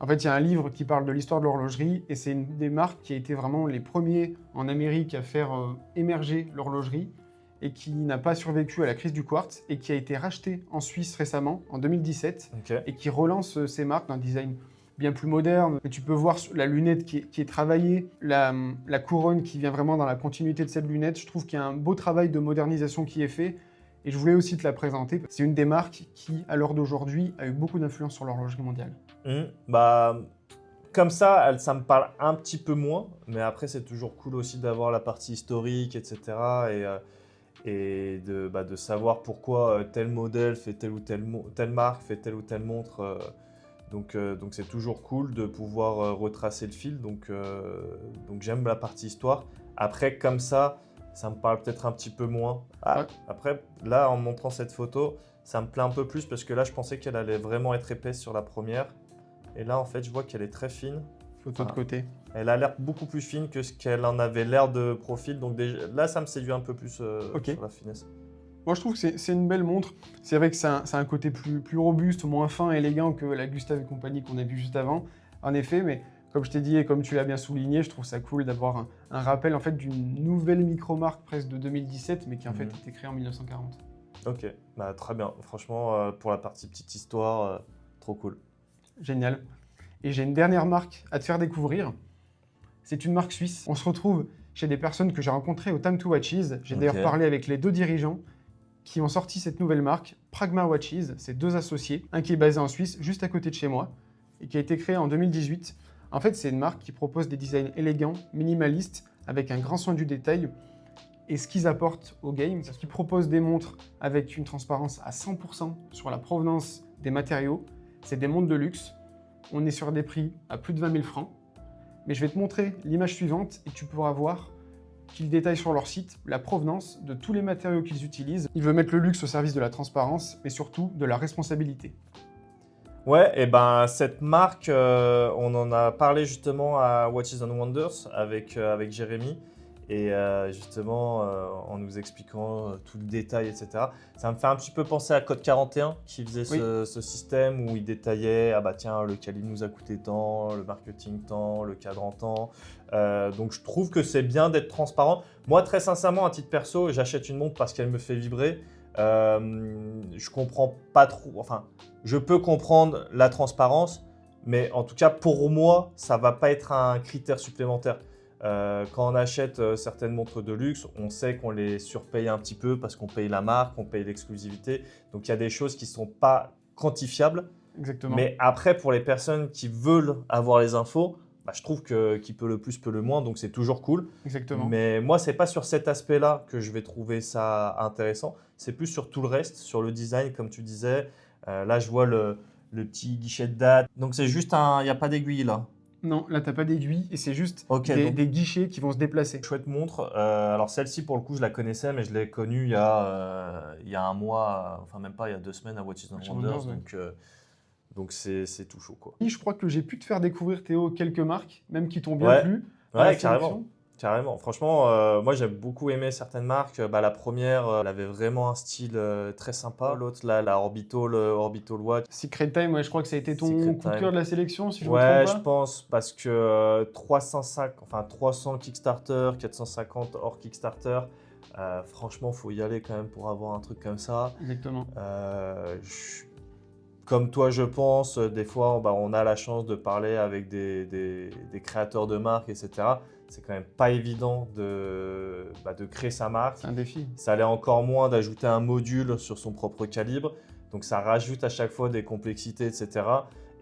En fait, il y a un livre qui parle de l'histoire de l'horlogerie et c'est une des marques qui a été vraiment les premiers en Amérique à faire émerger l'horlogerie et qui n'a pas survécu à la crise du quartz et qui a été racheté en Suisse récemment, en 2017,
Ok.
et qui relance ces marques d'un design bien plus moderne. Mais tu peux voir la lunette qui est travaillée, la couronne qui vient vraiment dans la continuité de cette lunette. Je trouve qu'il y a un beau travail de modernisation qui est fait et je voulais aussi te la présenter. C'est une des marques qui, à l'heure d'aujourd'hui, a eu beaucoup d'influence sur l'horlogerie mondiale.
Bah, comme ça, ça me parle un petit peu moins, mais après, c'est toujours cool aussi d'avoir la partie historique, etc. Et de savoir pourquoi tel modèle fait telle marque fait telle ou telle montre. Donc c'est toujours cool de pouvoir retracer le fil. Donc j'aime la partie histoire. Après, comme ça me parle peut-être un petit peu moins.
Ouais.
Après, là, en montrant cette photo, ça me plaît un peu plus parce que là, je pensais qu'elle allait vraiment être épaisse sur la première. Et là, en fait, je vois qu'elle est très fine.
Photo de côté.
Elle a l'air beaucoup plus fine que ce qu'elle en avait l'air de profil. Donc déjà, là, ça me séduit un peu plus sur la finesse.
Moi, je trouve que c'est une belle montre. C'est vrai que c'est un côté plus robuste, moins fin, élégant que la Gustave et compagnie qu'on a vu juste avant, en effet. Mais comme je t'ai dit et comme tu l'as bien souligné, je trouve ça cool d'avoir un rappel en fait, d'une nouvelle micro-marque presque de 2017, mais qui en fait a été créée en 1940.
Ok, bah, très bien. Franchement, pour la partie petite histoire, trop cool.
Génial. Et j'ai une dernière marque à te faire découvrir. C'est une marque suisse. On se retrouve chez des personnes que j'ai rencontrées au Time to Watches. J'ai d'ailleurs parlé avec les 2 dirigeants qui ont sorti cette nouvelle marque, Pragma Watches. C'est 2 associés, un qui est basé en Suisse, juste à côté de chez moi, et qui a été créé en 2018. En fait, c'est une marque qui propose des designs élégants, minimalistes, avec un grand soin du détail. Et ce qu'ils apportent au game, c'est qu'ils proposent des montres avec une transparence à 100% sur la provenance des matériaux. C'est des montres de luxe. On est sur des prix à plus de 20 000 francs. Mais je vais te montrer l'image suivante et tu pourras voir qu'ils détaillent sur leur site la provenance de tous les matériaux qu'ils utilisent. Ils veulent mettre le luxe au service de la transparence, mais surtout de la responsabilité.
Ouais, et ben cette marque, on en a parlé justement à Watches and Wonders avec Jérémy. Et justement, en nous expliquant tout le détail, etc. Ça me fait un petit peu penser à Code 41 qui faisait ce système où il détaillait, ah bah tiens, le calibre nous a coûté tant, le marketing tant, le cadran tant. Donc je trouve que c'est bien d'être transparent. Moi, très sincèrement, à titre perso, j'achète une montre parce qu'elle me fait vibrer. Je comprends pas trop, enfin, je peux comprendre la transparence, mais en tout cas, pour moi, ça va pas être un critère supplémentaire. Quand on achète certaines montres de luxe, on sait qu'on les surpaye un petit peu parce qu'on paye la marque, on paye l'exclusivité. Donc il y a des choses qui ne sont pas quantifiables.
Exactement.
Mais après, pour les personnes qui veulent avoir les infos, bah, je trouve que qui peut le plus peut le moins, donc c'est toujours cool.
Exactement.
Mais moi, ce n'est pas sur cet aspect-là que je vais trouver ça intéressant. C'est plus sur tout le reste, sur le design, comme tu disais. Là, je vois le petit guichet de date. Donc c'est juste il n'y a pas d'aiguille là.
Non, là, tu n'as pas d'aiguille et c'est juste des guichets qui vont se déplacer.
Chouette montre. Alors celle-ci, pour le coup, je la connaissais, mais je l'ai connue il y a un mois, enfin même pas, il y a 2 semaines à Watches and Wonders. Donc c'est tout chaud, quoi.
Je crois que j'ai pu te faire découvrir, Théo, quelques marques, même qui t'ont bien plu.
Ouais, carrément. Carrément. Franchement, moi, j'ai beaucoup aimé certaines marques. La première, elle avait vraiment un style très sympa. L'autre, là, la Orbital Watch.
Secret Time, ouais, je crois que ça a été ton coup de cœur de la sélection, si je me trompe
pas. Ouais,
je
pense, parce que 300 Kickstarter, 450 hors Kickstarter, franchement, il faut y aller quand même pour avoir un truc comme ça.
Exactement.
Comme toi, je pense, des fois, on a la chance de parler avec des créateurs de marques, etc. C'est quand même pas évident de créer sa marque.
C'est un défi.
Ça l'est encore moins d'ajouter un module sur son propre calibre. Donc ça rajoute à chaque fois des complexités, etc.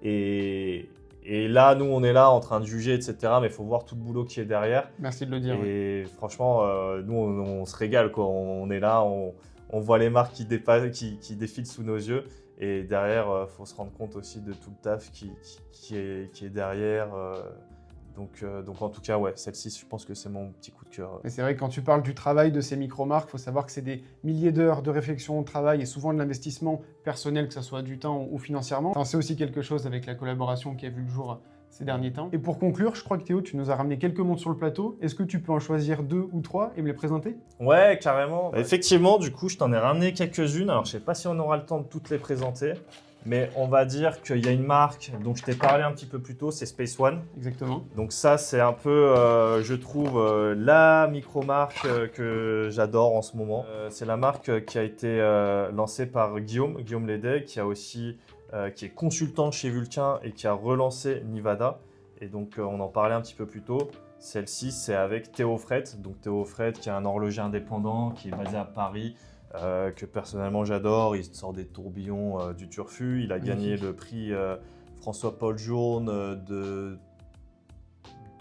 Et là, nous, on est là en train de juger, etc. Mais il faut voir tout le boulot qui est derrière.
Merci de le dire.
Et franchement, nous, on se régale, quoi. On est là, on voit les marques qui défilent sous nos yeux. Et derrière, il faut se rendre compte aussi de tout le taf qui est derrière. Donc en tout cas, ouais, celle-ci, je pense que c'est mon petit coup de cœur.
Et c'est vrai que quand tu parles du travail de ces micro-marques, il faut savoir que c'est des milliers d'heures de réflexion, de travail et souvent de l'investissement personnel, que ce soit du temps ou financièrement. On sait aussi quelque chose avec la collaboration qui a vu le jour ces derniers temps. Et pour conclure, je crois que Théo, tu nous as ramené quelques montres sur le plateau. Est-ce que tu peux en choisir 2 ou 3 et me les présenter?
Ouais, carrément. Effectivement, du coup, je t'en ai ramené quelques-unes. Alors, je sais pas si on aura le temps de toutes les présenter. Mais on va dire qu'il y a une marque dont je t'ai parlé un petit peu plus tôt, c'est Space One.
Exactement.
Donc ça, c'est un peu, je trouve, la micro-marque que j'adore en ce moment. C'est la marque qui a été lancée par Guillaume Lédet, qui est consultant chez Vulcain et qui a relancé Nivada. Et donc, on en parlait un petit peu plus tôt. Celle-ci, c'est avec Théo Fret. Donc Théo Fret, qui est un horloger indépendant, qui est basé à Paris, que personnellement j'adore. Il sort des tourbillons du Turfu. Il a gagné le prix François-Paul Journe de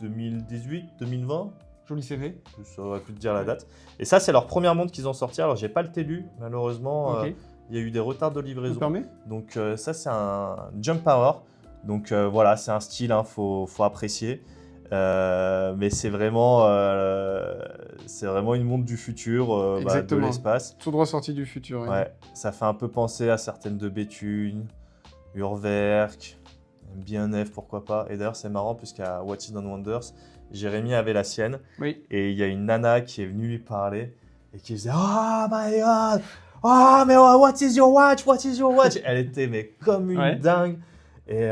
2018, 2020.
Joli CV.
Ça aurait pu te dire la date. Et ça, c'est leur première montre qu'ils ont sorti. Alors, j'ai pas le TELU, malheureusement.
Ok.
Il y a eu des retards de
Tu
livraison.
me permets?
Donc, ça, c'est un Jump Power. Donc, voilà, c'est un style, faut apprécier. Mais c'est vraiment une montre du futur, de
Exactement.
l'espace.
Tout droit sorti du futur. Ouais.
Ouais, ça fait un peu penser à certaines de Béthune, Urwerk, BNF, pourquoi pas. Et d'ailleurs, c'est marrant, puisqu'à What Is Done Wonders, Jérémy avait la sienne.
Oui.
Et il y a une nana qui est venue lui parler et qui faisait « Oh my God! Oh, mais what is your watch? What is your watch ?» Elle était mais comme une dingue. Et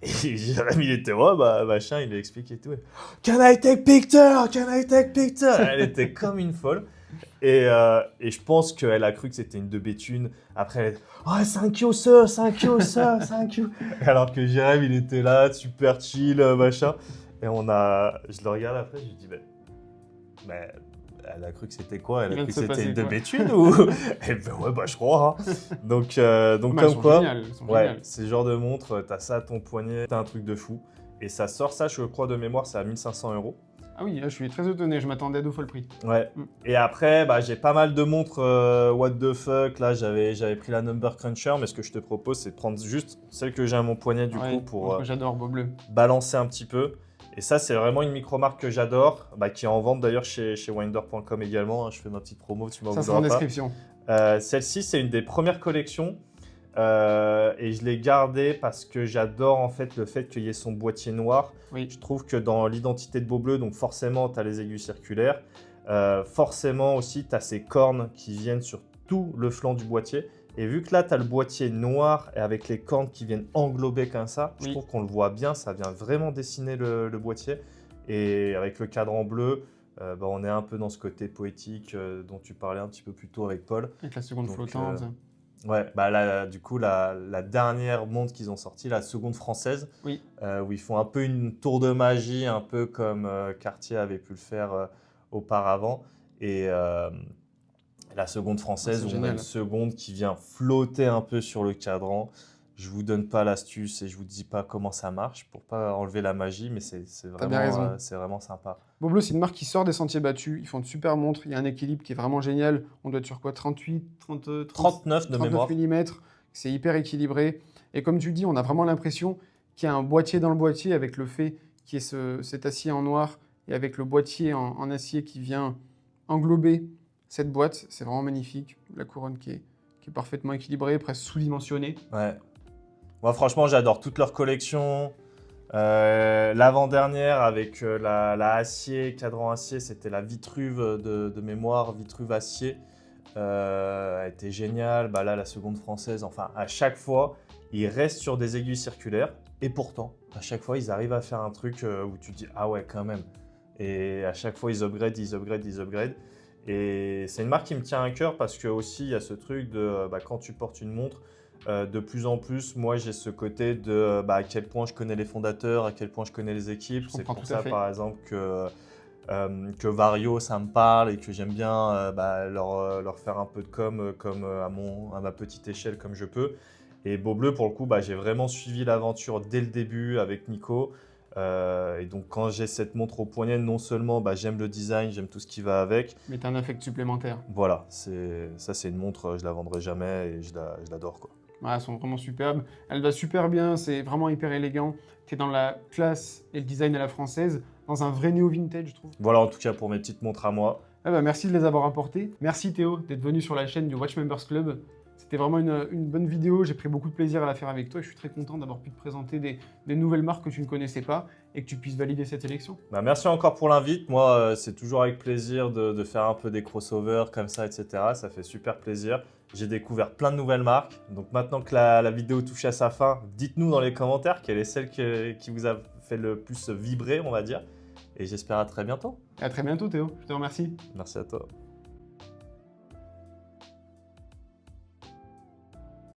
Jérémy, il était « Ouais, machin », il lui explique et tout. « Can I take picture? Can I take picture ?» Elle était comme une folle. Et je pense qu'elle a cru que c'était une de Béthune. Après, elle était « Oh, thank you, sir, thank you, sir, thank you. » Alors que Jérémy, il était là, super chill, machin. Et je le regarde après, je lui dis mais elle a cru que c'était quoi? Elle a cru que c'était une de Béthune ou Et ouais, je crois. Hein. Donc comme quoi, c'est le genre de montre, t'as ça à ton poignet, t'as un truc de fou. Et ça sort, ça, je crois de mémoire, c'est à 1 500 €.
Ah oui, là, je suis très étonné, je m'attendais à 2 fois le prix.
Ouais. Et après, j'ai pas mal de montres what the fuck. Là, j'avais pris la Number Cruncher, mais ce que je te propose, c'est de prendre juste celle que j'ai à mon poignet du coup pour
j'adore, beau bleu.
Balancer un petit peu. Et ça, c'est vraiment une micro-marque que j'adore, qui est en vente d'ailleurs chez winder.com également. Hein, je fais ma petite promo, tu m'en voudras pas.
Ça sera en description.
Celle-ci, c'est une des premières collections. Et je l'ai gardée parce que j'adore en fait le fait qu'il y ait son boîtier noir.
Oui.
Je trouve que dans l'identité de Beau Bleu, donc forcément, tu as les aiguilles circulaires. Forcément aussi, tu as ces cornes qui viennent sur tout le flanc du boîtier. Et vu que là, tu as le boîtier noir et avec les cornes qui viennent englober comme ça, je trouve qu'on le voit bien, ça vient vraiment dessiner le boîtier. Et avec le cadran bleu, on est un peu dans ce côté poétique dont tu parlais un petit peu plus tôt avec Paul.
Avec la seconde flottante.
Ouais, là, du coup, la dernière montre qu'ils ont sortie, la seconde française, où ils font un peu une tour de magie, un peu comme Cartier avait pu le faire auparavant. Et la seconde française, on a une seconde qui vient flotter un peu sur le cadran. Je vous donne pas l'astuce et je vous dis pas comment ça marche pour pas enlever la magie, mais c'est vraiment sympa.
Beau Bleu, c'est une marque qui sort des sentiers battus. Ils font de super montres. Il y a un équilibre qui est vraiment génial. On doit être sur quoi, 39
de mémoire.
mm. C'est hyper équilibré. Et comme tu dis, on a vraiment l'impression qu'il y a un boîtier dans le boîtier avec le fait qu'il y ait cet acier en noir et avec le boîtier en acier qui vient englober cette boîte. C'est vraiment magnifique. La couronne qui est parfaitement équilibrée, presque sous-dimensionnée.
Ouais. Moi, franchement, j'adore toute leur collection. L'avant-dernière avec la acier, cadran acier, c'était la Vitruve de mémoire, Vitruve acier. Elle était géniale. Là, la seconde française, enfin, à chaque fois, ils restent sur des aiguilles circulaires. Et pourtant, à chaque fois, ils arrivent à faire un truc où tu te dis « Ah ouais, quand même ». Et à chaque fois, ils upgradent. Et c'est une marque qui me tient à cœur parce que aussi, il y a ce truc de quand tu portes une montre, de plus en plus, moi, j'ai ce côté de à quel point je connais les fondateurs, à quel point je connais les équipes. C'est pour ça, par exemple, que Vario, ça me parle et que j'aime bien leur faire un peu de com comme à ma petite échelle comme je peux. Et Beau Bleu, pour le coup, j'ai vraiment suivi l'aventure dès le début avec Nico. Et donc, quand j'ai cette montre au poignet, non seulement j'aime le design, j'aime tout ce qui va avec.
Mais tu as un affect supplémentaire.
Voilà, c'est une montre, je la vendrai jamais et je l'adore, quoi.
Ouais, elles sont vraiment superbes. Elle va super bien, c'est vraiment hyper élégant. Tu es dans la classe et le design à la française, dans un vrai néo-vintage, je trouve.
Voilà, en tout cas, pour mes petites montres à moi.
Merci de les avoir apportées. Merci Théo d'être venu sur la chaîne du Watch Members Club. C'était vraiment une bonne vidéo, j'ai pris beaucoup de plaisir à la faire avec toi et je suis très content d'avoir pu te présenter des nouvelles marques que tu ne connaissais pas et que tu puisses valider cette sélection.
Merci encore pour l'invite. Moi, c'est toujours avec plaisir de faire un peu des crossovers comme ça, etc. Ça fait super plaisir. J'ai découvert plein de nouvelles marques. Donc maintenant que la vidéo touche à sa fin, dites-nous dans les commentaires quelle est celle qui vous a fait le plus vibrer, on va dire. Et j'espère à très bientôt.
Et à très bientôt Théo, je te remercie.
Merci à toi.